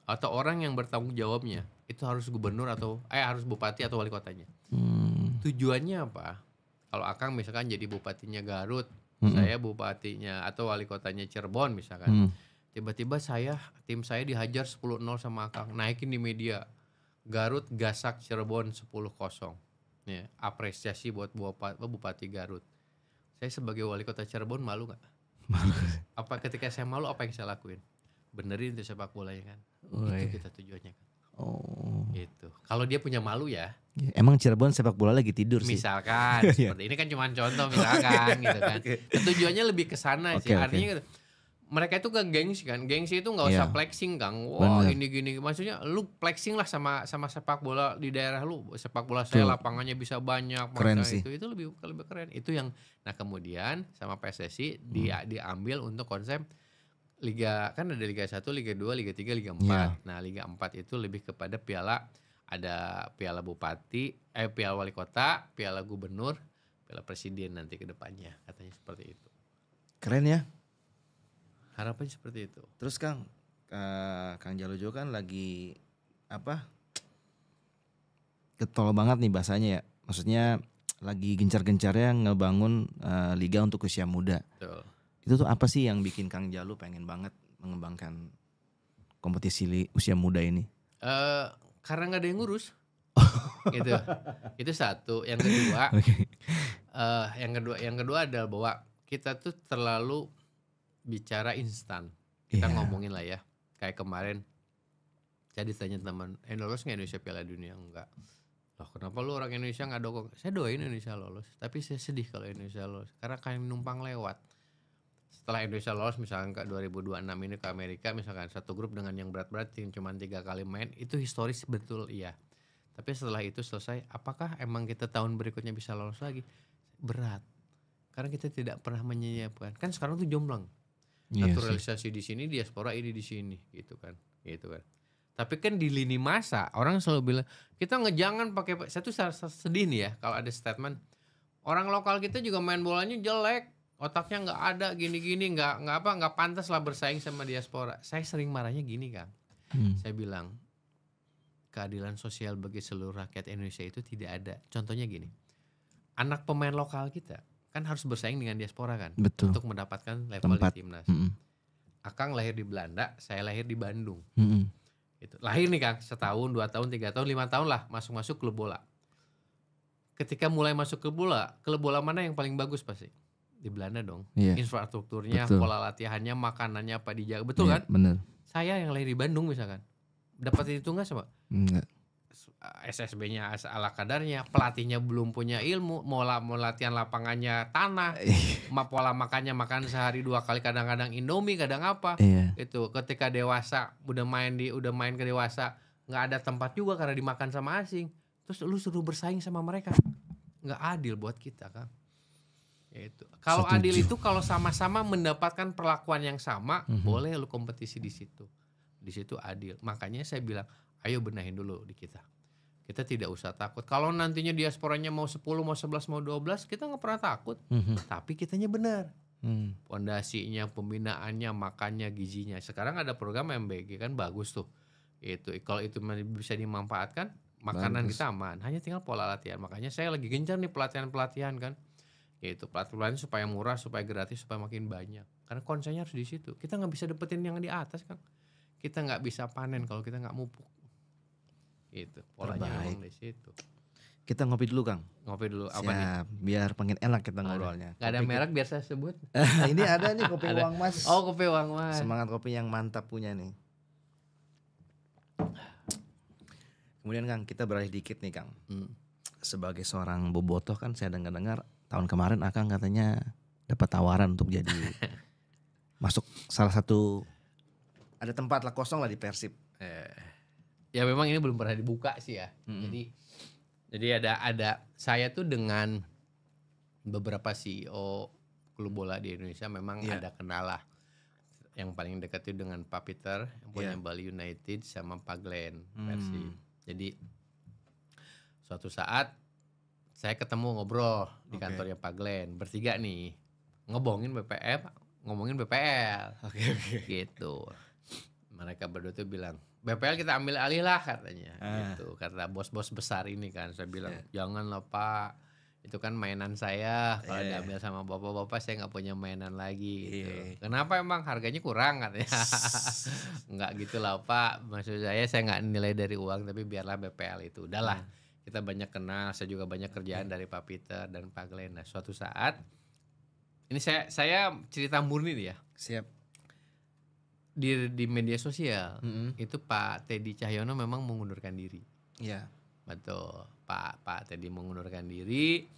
atau orang yang bertanggung jawabnya itu harus gubernur atau harus bupati atau wali kotanya. Tujuannya apa? Kalau Akang misalkan jadi bupatinya Garut, saya bupatinya atau wali kotanya Cirebon misalkan. Tiba-tiba tim saya dihajar 10-0 sama Akang, naikin di media. Garut gasak Cirebon 10-0. Ya, apresiasi buat Bupati Garut. Saya sebagai wali kota Cirebon malu nggak? Apa ketika saya malu apa yang saya lakuin? Benerin itu sepak bolanya kan. Itu kita tujuannya kan. Gitu. Kalau dia punya malu ya. Emang Cirebon sepak bola lagi tidur sih. Misalkan seperti ini kan cuma contoh misalkan gitu kan. Tujuannya lebih ke sana sih. Artinya mereka itu gak gengsi kan. Gengsi itu gak usah flexing Kang. Wah ini gini. Maksudnya lu flexing lah sama sepak bola di daerah lu. Sepak bola saya lapangannya bisa banyak. Keren sih. Itu lebih keren. Itu yang kemudian sama PSSI diambil untuk konsep Liga, kan ada Liga 1, Liga 2, Liga 3, Liga 4. Nah Liga 4 itu lebih kepada ada piala bupati, piala wali kota, piala gubernur, piala presiden nanti ke depannya. Katanya seperti itu. Keren ya. Harapannya seperti itu. Terus Kang Jalujo kan lagi getol banget nih bahasanya ya. Maksudnya lagi gencar-gencarnya ngebangun liga untuk usia muda. Betul. Itu tuh apa sih yang bikin Kang Jalu pengen banget mengembangkan kompetisi usia muda ini? Karena nggak ada yang ngurus. Gitu. Itu satu. Yang kedua, yang kedua adalah bahwa kita tuh terlalu bicara instan. Kita ngomongin lah ya. Kayak kemarin saya ditanya teman, lolos nggak Indonesia Piala Dunia? Enggak. Loh kenapa lu orang Indonesia nggak dukung? Saya doain Indonesia lolos. Tapi saya sedih kalau Indonesia lolos. Karena kami numpang lewat. Setelah Indonesia lolos misalkan ke 2026 ini ke Amerika, misalkan satu grup dengan yang berat-berat yang cuma 3 kali main, itu historis betul iya. Tapi setelah itu selesai, apakah emang kita tahun berikutnya bisa lolos lagi? Berat. Karena kita tidak pernah menyiapkan. Kan sekarang tuh jomplang. Naturalisasi di sini, diaspora ini di sini, gitu kan. Tapi kan di lini masa orang selalu bilang kita jangan pakai. Saya tuh sedih nih ya kalau ada statement orang lokal kita juga main bolanya jelek. Otaknya nggak ada gini-gini nggak pantas lah bersaing sama diaspora. Saya sering marahnya gini Kang. Saya bilang keadilan sosial bagi seluruh rakyat Indonesia itu tidak ada. Contohnya gini, anak pemain lokal kita kan harus bersaing dengan diaspora kan. Betul. Untuk mendapatkan level di timnas. Akang lahir di Belanda, saya lahir di Bandung. Gitu. Lahir nih Kang, setahun, 2 tahun, 3 tahun, 5 tahun lah masuk klub bola. Ketika mulai masuk klub bola mana yang paling bagus pasti? Di Belanda dong. Infrastrukturnya, pola latihannya, makanannya apa dijaga. Betul kan? Bener. Saya yang lahir di Bandung misalkan. Dapat itu enggak sama? Enggak. SSB-nya ala kadarnya, pelatihnya belum punya ilmu, mau latihan lapangannya tanah, pola makannya makan sehari 2 kali, kadang-kadang Indomie, kadang apa. Itu ketika dewasa udah main ke dewasa, nggak ada tempat juga karena dimakan sama asing. Terus lu suruh bersaing sama mereka, nggak adil buat kita Kang. Itu. Kalau adil itu kalau sama-sama mendapatkan perlakuan yang sama, boleh lu kompetisi di situ. Di situ adil. Makanya saya bilang, ayo benahin dulu di kita. Kita tidak usah takut. Kalau nantinya diasporanya mau 10, mau 11, mau 12, kita nggak pernah takut. Tapi kitanya benar. Pondasinya, pembinaannya, makannya, gizinya. Sekarang ada program MBG kan bagus tuh. Itu kalau itu bisa dimanfaatkan, makanan kita aman. Hanya tinggal pola latihan. Makanya saya lagi gencar nih pelatihan kan. Itu pelatihan supaya murah, supaya gratis, supaya makin banyak. Karena konsepnya harus di situ. Kita nggak bisa dapetin yang di atas Kang. Kita nggak bisa panen kalau kita nggak mupuk. Itu polanya memang di situ. Kita ngopi dulu Kang. Ngopi dulu apa nih? Biar makin enak kita ngobrolnya. Gak ada merek biar saya sebut. Ini ada nih kopi Uang Mas. Oh kopi Uang Mas. Semangat kopi yang mantap punya nih. Kemudian Kang kita beralih dikit nih Kang. Sebagai seorang bobotoh kan saya dengar tahun kemarin Akang katanya dapat tawaran untuk jadi masuk salah satu ada tempat lah kosong lah di Persib. Ya memang ini belum pernah dibuka sih ya. Jadi ada saya tuh dengan beberapa CEO klub bola di Indonesia memang ada kenal lah. Yang paling dekat itu dengan Pak Peter yang punya Bali United sama Pak Glenn Persib. Jadi suatu saat saya ketemu ngobrol di kantornya Pak Glenn, bertiga nih, ngebongin BPF, ngomongin BPL. Oke. Gitu. Mereka berdua tuh bilang, BPL kita ambil alih lah katanya. Gitu. Kata bos-bos besar ini kan. Saya bilang, janganlah Pak. Itu kan mainan saya. Kalau diambil sama bapak-bapak saya nggak punya mainan lagi. Gitu. Kenapa emang harganya kurang katanya? Nggak gitu lah Pak. Maksud saya nggak nilai dari uang, tapi biarlah BPL itu. Udahlah. Kita banyak kenal. Saya juga banyak kerjaan dari Pak Peter dan Pak Glenn. Nah, suatu saat ini saya cerita murni nih ya. Siap. Di media sosial itu Pak Teddy Cahyono memang mengundurkan diri. Iya. Betul. Pak Teddy mengundurkan diri.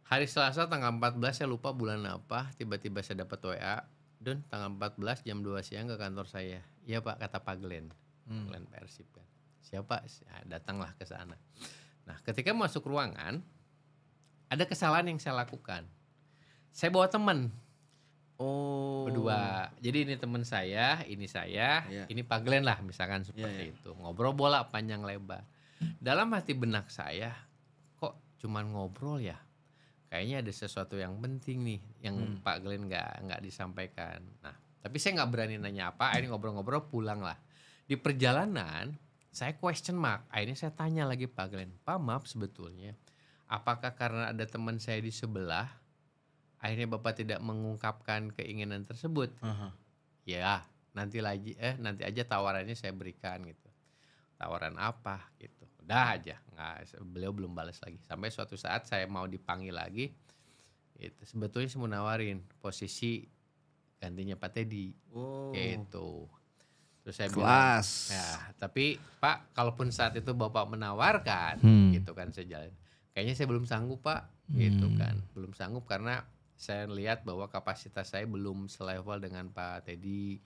Hari Selasa tanggal 14 saya lupa bulan apa, tiba-tiba saya dapat WA, "Don, tanggal 14 jam 2 siang ke kantor saya." "Iya Pak," kata Pak Glenn. Glenn Persib kan. "Siapa?" Ya, datanglah ke sana. Nah, ketika masuk ruangan ada kesalahan yang saya lakukan. Saya bawa teman. Berdua. Jadi ini teman saya, ini saya, ini Pak Glenn lah misalkan seperti itu. Ngobrol bola panjang lebar. Dalam hati benak saya, kok cuman ngobrol ya? Kayaknya ada sesuatu yang penting nih yang Pak Glenn nggak disampaikan. Nah, tapi saya nggak berani nanya apa. Akhirnya ngobrol-ngobrol pulang lah. Di perjalanan saya question mark. Akhirnya saya tanya lagi Pak Glenn, "Pak, maaf sebetulnya, apakah karena ada teman saya di sebelah akhirnya Bapak tidak mengungkapkan keinginan tersebut?" Ya, nanti aja tawarannya saya berikan gitu. Tawaran apa gitu. Udah aja, beliau belum balas lagi. Sampai suatu saat saya mau dipanggil lagi. Itu sebetulnya saya mau nawarin posisi gantinya Pak Teddy. Gitu. Terus saya bilang, ya, tapi Pak, kalaupun saat itu Bapak menawarkan gitu kan saya jalan. Kayaknya saya belum sanggup Pak, gitu kan. Belum sanggup karena saya lihat bahwa kapasitas saya belum selevel dengan Pak Teddy.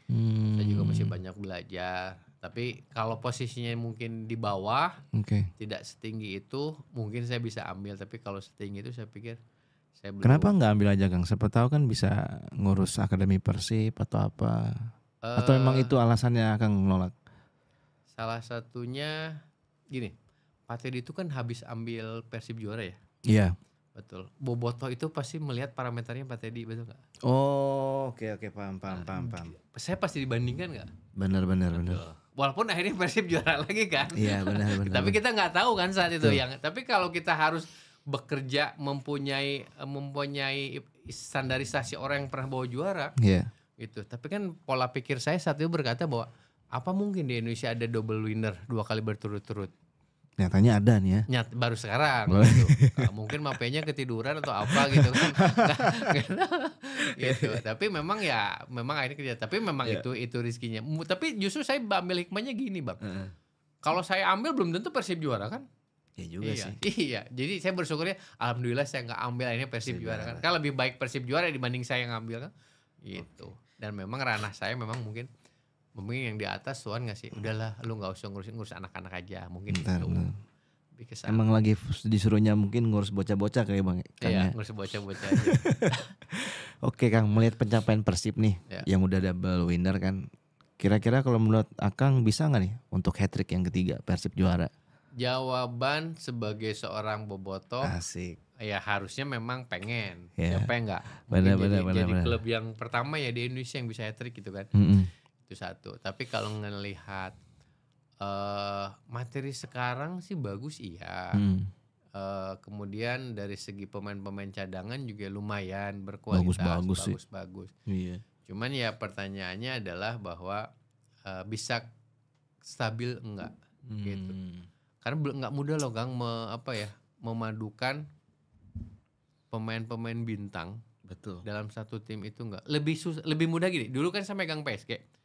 Saya juga masih banyak belajar. Tapi kalau posisinya mungkin di bawah, tidak setinggi itu, mungkin saya bisa ambil. Tapi kalau setinggi itu saya pikir saya belum. Kenapa nggak ambil aja Kang? Siapa tahu kan bisa ngurus akademi Persib atau apa. Atau memang itu alasannya Kang nolak? Salah satunya gini, Pak Teddy itu kan habis ambil Persib juara ya. Iya. Betul. Bobotoh itu pasti melihat parameternya Pak Teddy, betul nggak? Oke, paham. Saya pasti dibandingkan nggak? Benar. Walaupun akhirnya Persib juara lagi kan. Iya benar. Tapi kita nggak tahu kan saat itu tapi kalau kita harus bekerja mempunyai standarisasi orang yang pernah bawa juara. Iya. Gitu. Tapi kan pola pikir saya saat itu berkata bahwa apa mungkin di Indonesia ada double winner 2 kali berturut-turut. Nyatanya ada nih ya. Baru sekarang gitu. Mungkin mapenya ketiduran atau apa gitu kan. Gitu. Tapi memang akhirnya kerja. Tapi memang itu rizkinya. Tapi justru saya ambil hikmahnya gini Bang. Kalau saya ambil belum tentu Persib juara kan. Ya juga sih. Iya. Jadi saya bersyukurnya alhamdulillah saya nggak ambil, akhirnya Persib juara kan. Kan lebih baik Persib juara dibanding saya yang ngambil kan. Gitu. Dan memang ranah saya memang mungkin yang di atas Tuhan ngasih, udahlah lu nggak usah ngurus anak-anak aja mungkin gitu. Emang lagi disuruhnya mungkin ngurus bocah-bocah kayak Bang. Iya, ngurus bocah-bocah aja. Oke Kang, melihat pencapaian Persib nih yang udah double winner kan. Kira-kira kalau menurut Akang bisa nggak nih untuk hat-trick yang ketiga Persib juara? Jawaban sebagai seorang bobotoh. Asik. Ya harusnya memang pengen. Siapa yang nggak? Benar. Jadi klub yang pertama ya di Indonesia yang bisa hat-trick gitu kan. Itu satu. Tapi kalau ngelihat materi sekarang sih bagus iya. Kemudian dari segi pemain-pemain cadangan juga lumayan berkualitas, bagus. Iya. Cuman ya pertanyaannya adalah bahwa bisa stabil enggak gitu. Karena nggak mudah loh Kang memadukan pemain-pemain bintang. Betul. Dalam satu tim itu enggak. Lebih mudah gini. Dulu kan saya megang PSG.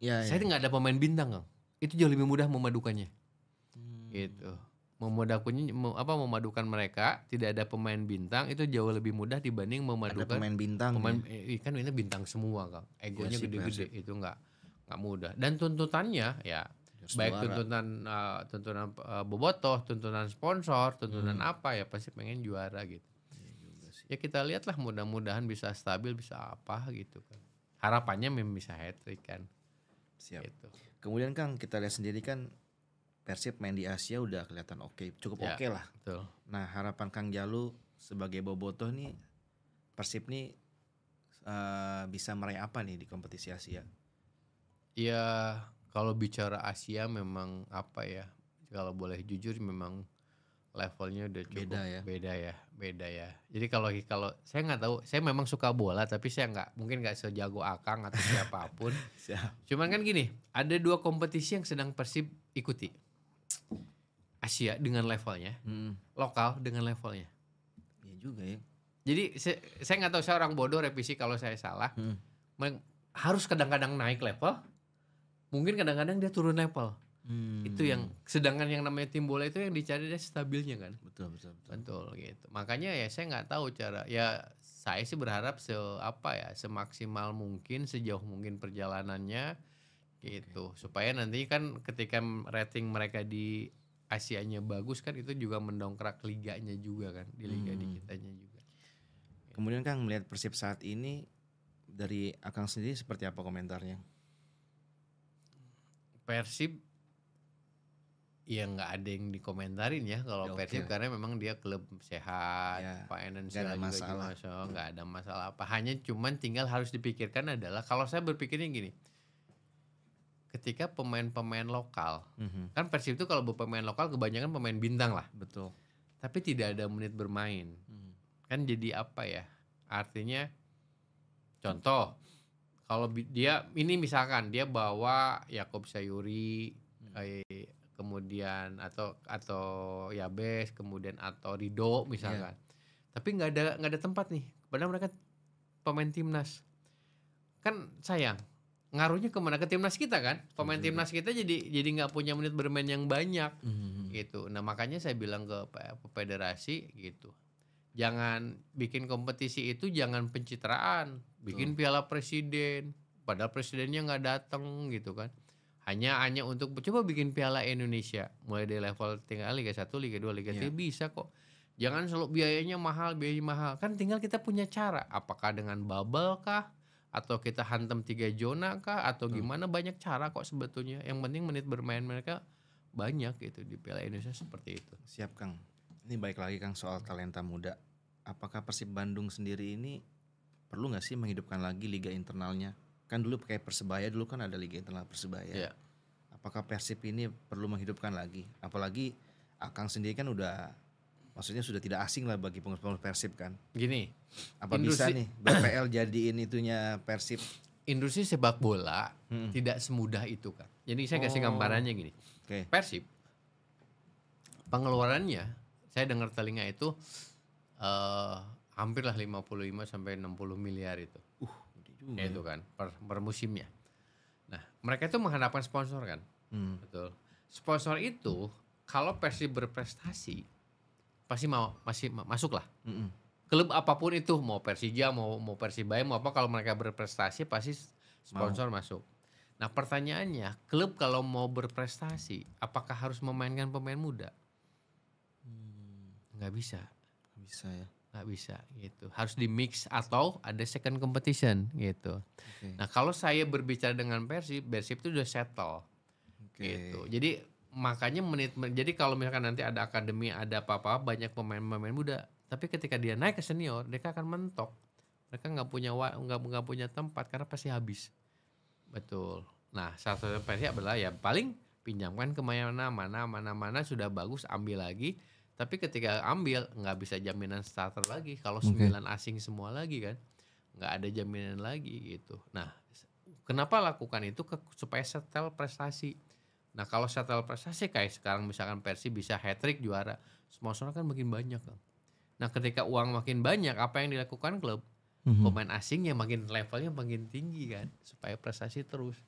Saya nggak ada pemain bintang Kang. Itu jauh lebih mudah memadukannya. Gitu. Memadukan mereka, tidak ada pemain bintang itu jauh lebih mudah dibanding memadukan ada pemain bintang. Kan ini bintang semua Kang. Egonya gede-gede itu nggak mudah. Dan tuntutannya ya baik tuntutan bobotoh, tuntunan sponsor, tuntunan apa ya pasti pengen juara gitu. Ya kita lihatlah mudah-mudahan bisa stabil, bisa apa gitu kan. Harapannya memang bisa hat-trick kan. Siap. Gitu. Kemudian Kang kita lihat sendiri kan Persib main di Asia udah kelihatan cukup oke lah. Betul. Nah harapan Kang Jalu sebagai bobotoh nih Persib nih bisa meraih apa nih di kompetisi Asia? Ya kalau bicara Asia memang apa ya, kalau boleh jujur memang levelnya udah cukup beda ya. Jadi kalau kalau saya nggak tahu, saya memang suka bola tapi saya mungkin nggak sejago Akang atau siapapun. Siap. Cuman kan gini, ada 2 kompetisi yang sedang Persib ikuti. Asia dengan levelnya, lokal dengan levelnya. Iya juga ya. Jadi saya nggak tahu, saya orang bodoh, revisi kalau saya salah. Harus kadang-kadang naik level, mungkin kadang-kadang dia turun level. Itu yang sedangkan yang namanya tim bola itu yang dicari dia stabilnya kan. Betul. Betul gitu. Makanya ya saya nggak tahu cara, ya saya sih berharap semaksimal mungkin, sejauh mungkin perjalanannya gitu. Supaya nanti kan ketika rating mereka di Asianya bagus kan, itu juga mendongkrak liganya juga kan, di liga di kitanya juga. Kemudian Kang, melihat Persib saat ini dari Akang sendiri seperti apa komentarnya? Persib ya nggak ada yang dikomentarin ya kalau Persib, karena memang dia klub sehat, financial juga nggak ada masalah apa. Hanya cuman tinggal harus dipikirkan adalah, kalau saya berpikirnya gini, ketika pemain-pemain lokal, kan Persib itu kalau pemain lokal kebanyakan pemain bintang lah. Betul. Tapi tidak ada menit bermain. Kan jadi apa ya? Artinya contoh, kalau dia ini misalkan dia bawa Yakob Sayuri, kemudian atau Yabes, kemudian atau Rido misalkan. Tapi nggak ada tempat nih. Padahal mereka pemain timnas. Kan sayang. Ngaruhnya kemana? Ke timnas kita kan. Pemain timnas kita jadi nggak punya menit bermain yang banyak gitu. Nah makanya saya bilang ke federasi gitu, jangan bikin kompetisi itu jangan pencitraan, bikin Piala Presiden, padahal presidennya nggak datang gitu kan. Hanya untuk coba bikin Piala Indonesia, mulai dari level tinggal Liga 1, Liga 2, Liga 3 bisa kok. Jangan selalu biaya mahal. Kan tinggal kita punya cara, apakah dengan bubble kah? Atau kita hantam 3 zona kah? Atau gimana, banyak cara kok sebetulnya. Yang penting menit bermain mereka banyak gitu di Piala Indonesia, seperti itu. Siap Kang. Ini baik lagi Kang soal talenta muda. Apakah Persib Bandung sendiri ini perlu gak sih menghidupkan lagi liga internalnya? Kan dulu kayak Persebaya, dulu kan ada liga internal Persebaya. Apakah Persib ini perlu menghidupkan lagi? Apalagi Akang sendiri kan maksudnya sudah tidak asing lah bagi pengurus Persib kan. Gini, apa bisa nih BPL jadiin itunya Persib? Industri sepak bola tidak semudah itu kan. Jadi saya kasih gambarannya gini. Persib pengeluarannya, saya dengar telinga itu hampir lah 55 sampai 60 miliar itu. Itu kan per musimnya. Nah, mereka itu mengharapkan sponsor kan. Betul. Sponsor itu kalau Persib berprestasi pasti masih masuk lah. Klub apapun itu, mau Persija, mau Persibaya, mau apa, kalau mereka berprestasi pasti sponsor masuk. Nah pertanyaannya, klub kalau mau berprestasi, apakah harus memainkan pemain muda? Nggak bisa. Nggak bisa gitu. Harus di mix atau ada second competition gitu. Nah kalau saya berbicara dengan Persib itu udah settle gitu. Jadi makanya jadi kalau misalkan nanti ada akademi, ada apa-apa, banyak pemain muda, tapi ketika dia naik ke senior, mereka akan mentok. Mereka nggak punya tempat karena pasti habis. Betul. Nah, satu Persib adalah ya paling pinjamkan ke mana sudah bagus, ambil lagi. Tapi ketika ambil nggak bisa jaminan starter lagi. Kalau 9 asing semua lagi kan, nggak ada jaminan lagi gitu. Nah, kenapa lakukan itu? Supaya setel prestasi. Nah kalau setel prestasi kayak sekarang misalkan Persib bisa hat-trick juara, sponsor kan makin banyak kan. Nah ketika uang makin banyak, apa yang dilakukan klub? Pemain asingnya makin levelnya makin tinggi kan, supaya prestasi terus.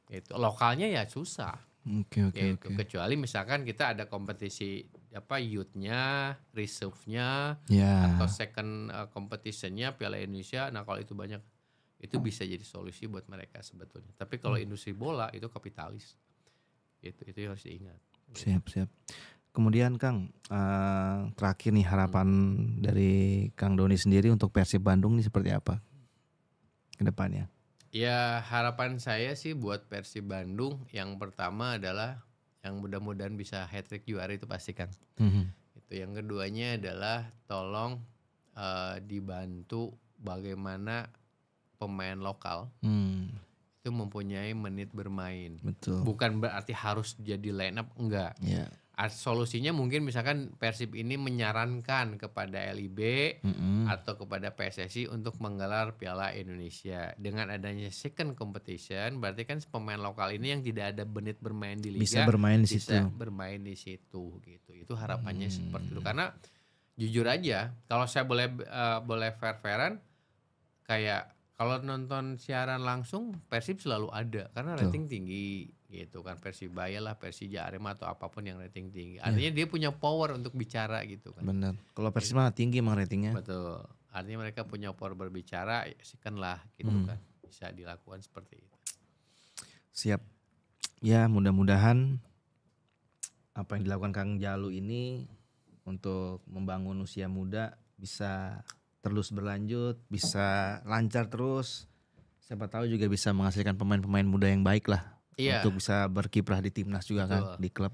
Itu lokalnya ya susah. Kecuali misalkan kita ada kompetisi youth-nya, reserve-nya, atau second competition-nya Piala Indonesia. Nah kalau itu banyak, itu bisa jadi solusi buat mereka sebetulnya. Tapi kalau industri bola itu kapitalis. Itu harus diingat. Siap. Kemudian Kang, terakhir nih harapan dari Kang Doni sendiri untuk Persib Bandung ini seperti apa ke depannya? Ya harapan saya sih buat Persib Bandung, yang pertama adalah yang mudah-mudahan bisa hat-trick juara itu pasti Kang. Itu yang keduanya adalah tolong dibantu bagaimana pemain lokal itu mempunyai menit bermain. Betul. Bukan berarti harus jadi line up, enggak. Ya. Solusinya mungkin misalkan Persib ini menyarankan kepada LIB atau kepada PSSI untuk menggelar Piala Indonesia. Dengan adanya second competition, berarti kan pemain lokal ini yang tidak ada menit bermain di liga bisa bermain di situ gitu. Itu harapannya seperti itu. Karena jujur aja, kalau saya boleh fair-fairan, kayak kalau nonton siaran langsung Persib selalu ada karena rating tinggi gitu kan, Persibaya lah, Persija, Arema atau apapun yang rating tinggi. Artinya dia punya power untuk bicara gitu kan. Benar. Kalau Persib mah tinggi emang ratingnya. Betul. Artinya mereka punya power berbicara, kan lah gitu kan. Bisa dilakukan seperti itu. Siap. Ya, mudah-mudahan apa yang dilakukan Kang Jalu ini untuk membangun usia muda bisa terus berlanjut, bisa lancar terus. Siapa tahu juga bisa menghasilkan pemain-pemain muda yang baik lah. Iya. Untuk bisa berkiprah di timnas juga. Betul. Kan di klub.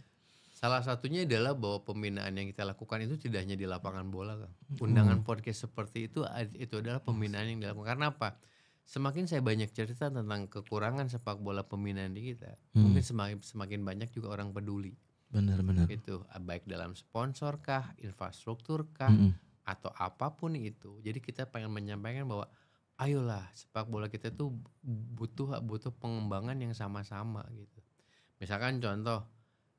Salah satunya adalah bahwa pembinaan yang kita lakukan itu tidak hanya di lapangan bola kan. Undangan podcast seperti itu adalah pembinaan yang dilakukan. Karena apa? Semakin saya banyak cerita tentang kekurangan sepak bola pembinaan di kita, mungkin semakin banyak juga orang peduli. Benar-benar. Itu baik dalam sponsor kah, infrastruktur kah, atau apapun itu. Jadi kita pengen menyampaikan bahwa ayolah sepak bola kita tuh butuh pengembangan yang sama-sama gitu. Misalkan contoh,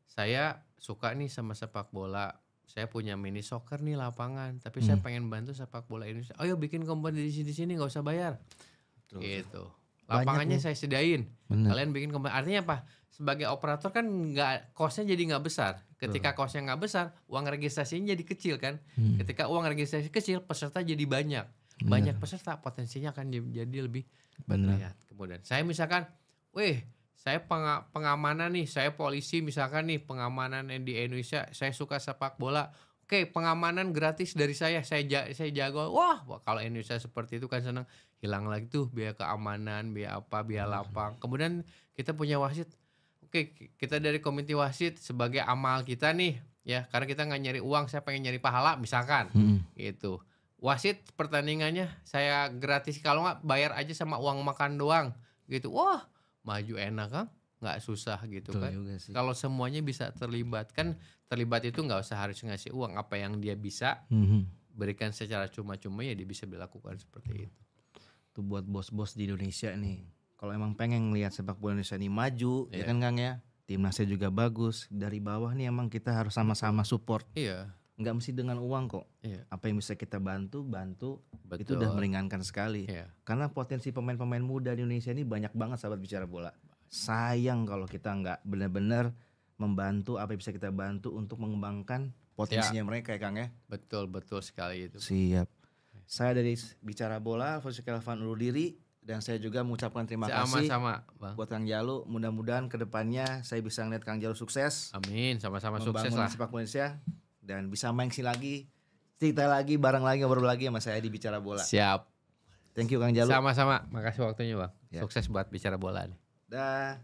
saya suka nih sama sepak bola, saya punya mini soccer nih lapangan, tapi saya pengen bantu sepak bola Indonesia. Ayo bikin kompetisi di sini nggak usah bayar. Betul. Gitu. Lapangannya saya sediain. Bener. Kalian bikin kompetisi. Artinya apa? Sebagai operator kan kosnya jadi nggak besar. Ketika kosnya nggak besar, uang registrasinya jadi kecil kan. Ketika uang registrasi kecil, peserta jadi banyak. Banyak peserta, potensinya akan jadi lebih terlihat. Kemudian saya misalkan, saya pengamanan nih, saya polisi misalkan nih, pengamanan di Indonesia, saya suka sepak bola. Oke, pengamanan gratis dari saya jago. Wah, kalau Indonesia seperti itu kan senang. Hilang lagi tuh biaya keamanan, biaya apa, biaya lapang. Kemudian kita punya wasit. Oke, kita dari komite wasit sebagai amal kita nih, ya, karena kita nggak nyari uang, saya pengen nyari pahala misalkan, gitu. Wasit pertandingannya saya gratis, kalau nggak bayar aja sama uang makan doang, gitu. Wah, maju enak kan, nggak susah gitu. Betul kan. Kalau semuanya bisa terlibat, kan terlibat itu nggak usah harus ngasih uang, apa yang dia bisa berikan secara cuma-cuma ya dia bisa dilakukan seperti itu. Itu buat bos-bos di Indonesia nih. Kalau emang pengen lihat sepak bola Indonesia ini maju, ya kan Kang ya. Timnasnya juga bagus. Dari bawah nih emang kita harus sama-sama support. Iya. Nggak mesti dengan uang kok. Iya. Apa yang bisa kita bantu. Betul. Itu udah meringankan sekali. Iya. Karena potensi pemain-pemain muda di Indonesia ini banyak banget sahabat bicara bola. Sayang kalau kita nggak benar-benar membantu apa yang bisa kita bantu untuk mengembangkan potensinya mereka ya Kang ya. Betul sekali itu. Siap. Saya dari Bicara Bola, Alfonsius Kelvin undur diri, dan saya juga mengucapkan terima kasih Bang. Buat Kang Jalu. Mudah-mudahan kedepannya saya bisa ngeliat Kang Jalu sukses. Amin, sama-sama sukses lah. Membangun sepak bola Indonesia dan bisa main lagi, cerita lagi, bareng lagi, ngobrol lagi sama saya di Bicara Bola. Siap. Thank you Kang Jalu. Sama-sama, makasih waktunya Bang. Ya. Sukses buat Bicara Bola nih. Dah.